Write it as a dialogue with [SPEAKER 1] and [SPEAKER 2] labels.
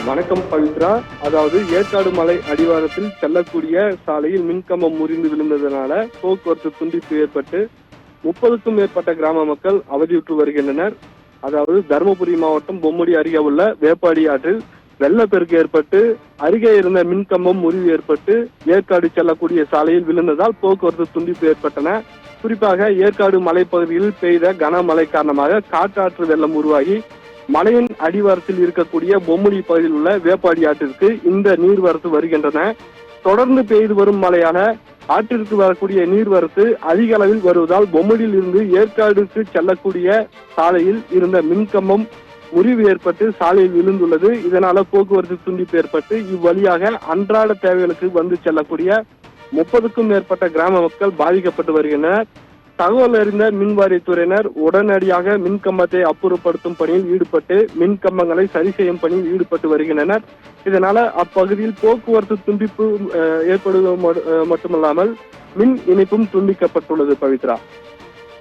[SPEAKER 1] வணக்கம் பவித்ரா. அதாவது ஏற்காடு மலை அடிவாரத்தில் செல்லக்கூடிய சாலையில் மின்கம்பம் முறிந்து விழுந்ததனால போக்குவரத்து துண்டிப்பு ஏற்பட்டு 30க்கும் மேற்பட்ட கிராம மக்கள் அவதியுற்று வருகின்றனர். அதாவது தருமபுரி மாவட்டம் பொம்முடி அருகே உள்ள வேப்பாடி ஆற்றில் வெள்ளப்பெருக்கு ஏற்பட்டு அருகே இருந்த மின்கம்பம் முறிவு ஏற்பட்டு ஏற்காடு செல்லக்கூடிய சாலையில் விழுந்ததால் போக்குவரத்து துண்டிப்பு ஏற்பட்டன. குறிப்பாக ஏற்காடு மலைப்பகுதியில் பெய்த கனமழை காரணமாக காட்டாற்று வெள்ளம் உருவாகி மலையின் அடிவாரத்தில் இருக்கக்கூடிய பொம்முடி பகுதியில் உள்ள வேப்பாடி ஆற்றிற்கு இந்த நீர்வரத்து வருகின்றன. தொடர்ந்து பெய்து வரும் மழையால ஆற்றிற்கு வரக்கூடிய நீர்வரத்து அதிக அளவில் வருவதால் பொம்முடியில் இருந்து ஏற்காடுக்கு செல்லக்கூடிய சாலையில் இருந்த மின்கம்பம் முறிவு ஏற்பட்டு சாலையில் விழுந்துள்ளது. இதனால போக்குவரத்து துண்டிப்பு ஏற்பட்டு இவ்வழியாக அன்றாட தேவைகளுக்கு வந்து செல்லக்கூடிய 30க்கும் மேற்பட்ட கிராம மக்கள் பாதிக்கப்பட்டு வருகின்றனர். தகவல் அறிந்த மின் வாரியத்துறையினர் உடனடியாக மின்கம்பத்தை அப்புறப்படுத்தும் பணியில் ஈடுபட்டு மின்கம்பங்களை சரி செய்யும் பணியில் ஈடுபட்டு வருகின்றனர். இதனால அப்பகுதியில் போக்குவரத்து துண்டிப்பு ஏற்படுவது மட்டுமல்லாமல் மின் இணைப்பும் துண்டிக்கப்பட்டுள்ளது. பவித்ரா.